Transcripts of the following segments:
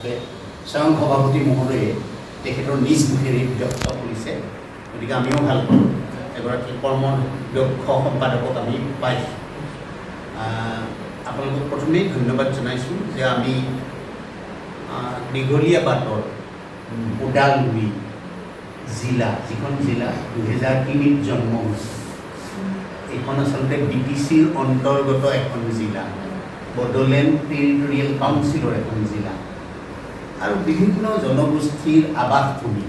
স্বয়ং সভাপতি মহোদয়ে তেখেতৰ নিজ মুখেৰে ব্যক্ত কৰিছে। গতিকে আমিও ভাল পাওঁ, এগৰাকী কৰ্মদক্ষ সম্পাদকক আমি পাইছোঁ। আপোনালোকক প্ৰথমেই ধন্যবাদ জনাইছোঁ যে আমি দীঘলীয়া বাটৰ ওদালগুৰি জিলা, যিখন জিলা 2003 জন্ম হৈছে, এইখন আচলতে BTCৰ অন্তৰ্গত এখন জিলা, বড়োলেণ্ড টেৰিটৰিয়েল কাউন্সিলৰ এখন জিলা আৰু বিভিন্ন জনগোষ্ঠীৰ আৱাসভূমি।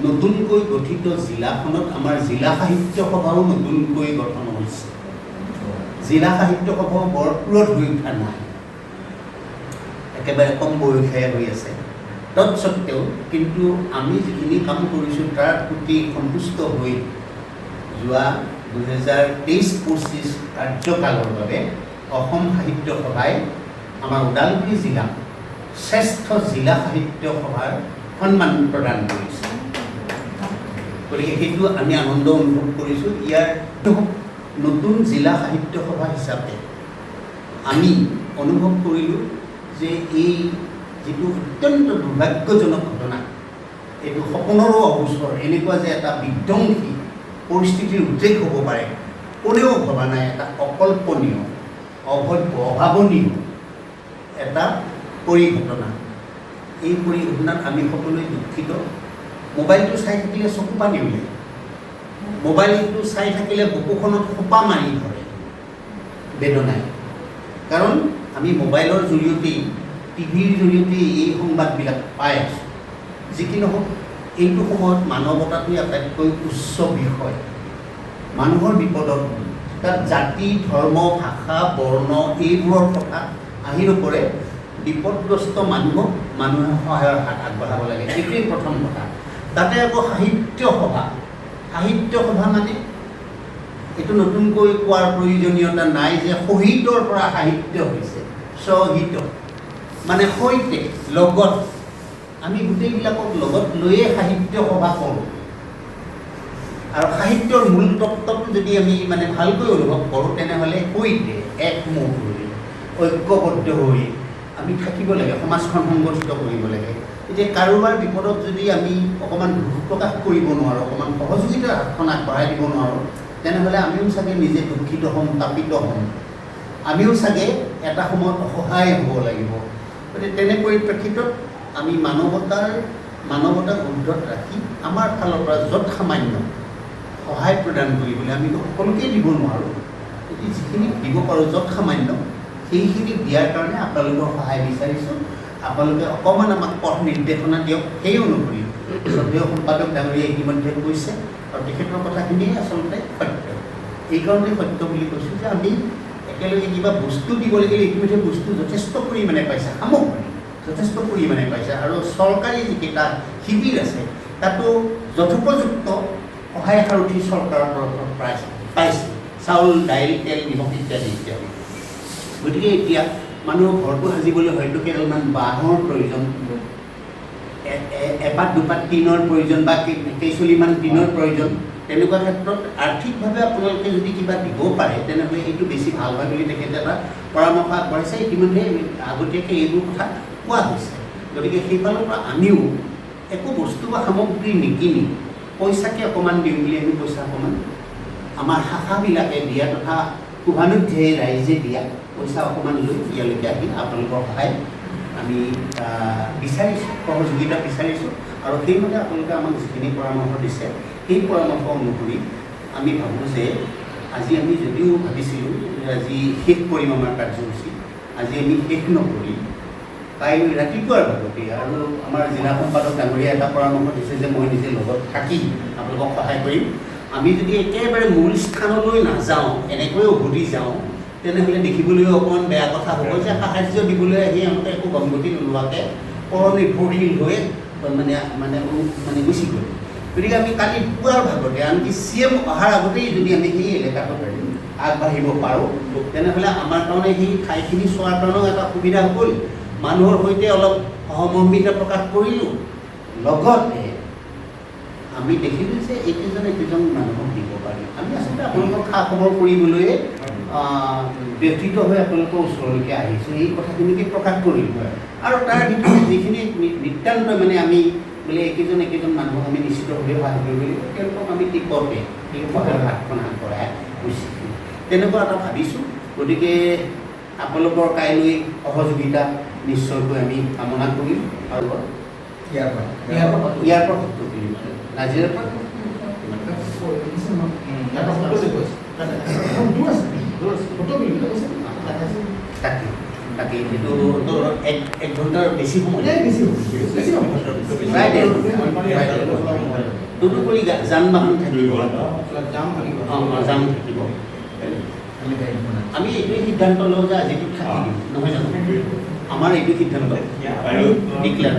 নতুনকৈ গঠিত জিলাখনত আমাৰ জিলা সাহিত্য সভাও নতুনকৈ গঠন হৈছে। জিলা সাহিত্য সভাও বৰ পুৰত হৈ উঠা নাই, একেবাৰে কম বয়সীয়া হৈ আছে। তৎসত্ত্বেও কিন্তু আমি যিখিনি কাম কৰিছোঁ তাৰ প্ৰতি সন্তুষ্ট হৈ যোৱা 2023-25 কাৰ্যকালৰ বাবে অসম সাহিত্য সভাই আমাৰ ওদালগুৰি জিলাক শ্ৰেষ্ঠ জিলা সাহিত্য সভাৰ সন্মান প্ৰদান কৰিছে। গতিকে সেইটো আমি আনন্দ অনুভৱ কৰিছোঁ। ইয়াৰ নতুন জিলা সাহিত্য সভা হিচাপে আমি অনুভৱ কৰিলোঁ যে এই যিটো অত্যন্ত দুৰ্ভাগ্যজনক ঘটনা, এইটো সপোনৰো অগোচৰ, এনেকুৱা যে এটা বিধ্বংসী পৰিস্থিতিৰ উদ্ৰেক হ'ব পাৰে, কোনেও ভবা নাই। এটা অকল্পনীয়, অভব্য, অভাৱনীয় এটা পৰিঘটনা। এই পৰিঘটনাত আমি সকলোৱে দুঃখিত। মোবাইলটো চাই থাকিলে চকু পানী ওলায়, মোবাইলটো চাই থাকিলে বুকুখনত সোপা মাৰি ধৰে বেদনাই। কাৰণ আমি মোবাইলৰ জৰিয়তেই, টিভিৰ জৰিয়তেই এই সংবাদবিলাক পাই আছোঁ। যি কি নহওক, এইটো সময়ত মানৱতাটোৱে আটাইতকৈ উচ্চ বিষয়। মানুহৰ বিপদত তাত জাতি, ধৰ্ম, ভাষা, বৰ্ণ এইবোৰৰ কথা আহি নপৰে। বিপদগ্ৰস্ত মানুহক মানুহে সহায়ৰ হাত আগবঢ়াব লাগে, এইটোৱেই প্ৰথম কথা। তাতে আকৌ সাহিত্য সভা মানে এইটো নতুনকৈ কোৱাৰ প্ৰয়োজনীয়তা নাই যে সহিতৰ পৰা সাহিত্য হৈছে। স্বহিত মানে সৈতে, লগত, আমি গোটেইবিলাকক লগত লৈয়ে সাহিত্য সভা কৰোঁ। আৰু সাহিত্যৰ মূল তত্ত্বটো যদি আমি মানে ভালকৈ অনুভৱ কৰোঁ, তেনেহ'লে সৈতে একমত হৈ, ঐক্যবদ্ধ হৈ আমি থাকিব লাগে, সমাজখন সংগঠিত কৰিব লাগে। এতিয়া কাৰোবাৰ বিপদত যদি আমি অকণমান দুখ প্ৰকাশ কৰিব নোৱাৰোঁ, অকণমান সহযোগিতাৰ হাতখন আগবঢ়াই দিব নোৱাৰোঁ, তেনেহ'লে আমিও চাগে নিজে দুখিত হ'ম, তাপিত হ'ম, আমিও চাগে এটা সময়ত অসহায় হ'ব লাগিব। গতিকে তেনে পৰিপ্ৰেক্ষিতত আমি মানৱতাক ঊৰ্ধত ৰাখি আমাৰ ফালৰ পৰা য'ত সামান্য সহায় প্ৰদান কৰিবলৈ, আমি সকলোকে দিব নোৱাৰোঁ, গতিকে যিখিনি দিব পাৰোঁ য'ত সামান্য, সেইখিনি দিয়াৰ কাৰণে আপোনালোকৰ সহায় বিচাৰিছোঁ। আপোনালোকে অকণমান আমাক পথ নিৰ্দেশনা দিয়ক। সেই অনুসৰি শ্ৰদ্ধেয় সম্পাদক ডাঙৰীয়াই ইতিমধ্যে কৈছে, আৰু তেখেতৰ কথাখিনিয়ে আচলতে সত্য। এইকাৰণে সত্য বুলি কৈছোঁ যে আমি একেলগে কিবা বস্তু দিব লাগিলে ইতিমধ্যে বস্তু যথেষ্ট পৰিমাণে পাইছে, সামগ্ৰী যথেষ্ট পৰিমাণে পাইছে। আৰু চৰকাৰী যিকেইটা শিবিৰ আছে তাতো যথোপযুক্ত সহায় সাৰথি চৰকাৰৰ তৰফত পাইছে, চাউল, দাইল, তেল, নিমখ ইত্যাদি ইত্যাদি। গতিকে এতিয়া মানুহৰ ঘৰটো সাজিবলৈ হয়তো কেইডালমান বাঁহৰ প্ৰয়োজন, এপাত দুপাত টিনৰ প্ৰয়োজন বা কেইচলিমান টিনৰ প্ৰয়োজন। তেনেকুৱা ক্ষেত্ৰত আৰ্থিকভাৱে আপোনালোকে যদি কিবা দিব পাৰে, তেনেহ'লে এইটো বেছি ভাল হয় বুলি তেখেতে এটা পৰামৰ্শ আগবঢ়াইছে। ইতিমধ্যে আগতীয়াকৈ এইবোৰ কথা কোৱা হৈছে। গতিকে সেইফালৰ পৰা আমিও একো বস্তু বা সামগ্ৰী নিকিনি পইচাকে অকণমান দিওঁ বুলি আমি পইচা অকণমান আমাৰ শাখাবিলাকে দিয়া তথা শুভানুধ্যায়ী ৰাইজে দিয়া পইচা অকণমান লৈ ইয়ালৈকে আহি আপোনালোকৰ সহায় আমি বিচাৰিছোঁ, সহযোগিতা বিচাৰিছোঁ। আৰু সেইমতে আপোনালোকে আমাক যিখিনি পৰামৰ্শ দিছে, সেই পৰামৰ্শ অনুসৰি আমি ভাবোঁ যে আজি আমি যদিও ভাবিছিলোঁ যে আজি শেষ কৰিম আমাৰ কাৰ্যসূচী, আজি আমি শেষ নকৰি কাইলৈ ৰাতিপুৱাৰ ভাগতে, আৰু আমাৰ জিলা সম্পাদক ডাঙৰীয়া এটা পৰামৰ্শ দিছে যে মই নিজে লগত থাকি আপোনালোকক সহায় কৰিম। আমি যদি একেবাৰে মূল স্থানলৈ নাযাওঁ, এনেকৈ উভতি যাওঁ, তেনেহ'লে দেখিবলৈও অকণমান বেয়া কথা হ'ব যে সাহাৰ্য দিবলৈ আহি আমাক একো গমগতি নোলোৱাকৈ পৰনিৰ্ভৰশীল হৈ মানে গুচি গ'ল। গতিকে আমি কালি পুৱাৰ ভাগতে, আনকি CM অহাৰ আগতেই যদি আমি সেই এলেকাটোত আগবাঢ়িব পাৰোঁ, তেনেহ'লে আমাৰ কাৰণে সেই ঠাইখিনি চোৱাৰ কাৰণেও এটা সুবিধা হ'ল। মানুহৰ সৈতে অলপ সহমৰ্মিতা প্ৰকাশ কৰিলোঁ, লগতে আমি দেখিলোঁ যে এইকেইজন মানুহক দিব পাৰি। আমি আচলতে আপোনালোকক খা খবৰ কৰিবলৈ ব্যথিত হৈ আপোনালোকৰ ওচৰলৈকে আহিছোঁ, এই কথাখিনিকে প্ৰকাশ কৰিলোঁ। আৰু তাৰ ভিতৰত যিখিনি নিতান্ত মানে আমি বোলে একেজন মানুহক আমি নিশ্চিতভাৱে সহায় কৰিব লাগিব, তেওঁলোকক আমি টিকতে সেই সহায়ৰ হাতখন আগবঢ়াই গৈছিলোঁ, তেনেকুৱা এটা ভাবিছোঁ। গতিকে আপোনালোকৰ কাইলৈ সহযোগিতা নিশ্চয়কৈ আমি কামনা কৰিম। আৰু ইয়াৰ পৰা সত্য কৰিম নাজিৰাৰ পৰা তাকে সেইটো এক ঘণ্টাৰ বেছি সময় তদুপৰি যান বাহন থাকিব, জাম থাকিব। আমি এইটোৱে সিদ্ধান্ত লওঁ যে আজিতো থাকি দিম, নহয় জানো? আমাৰ এইটো সিদ্ধান্ত ডিক্লেয়াৰ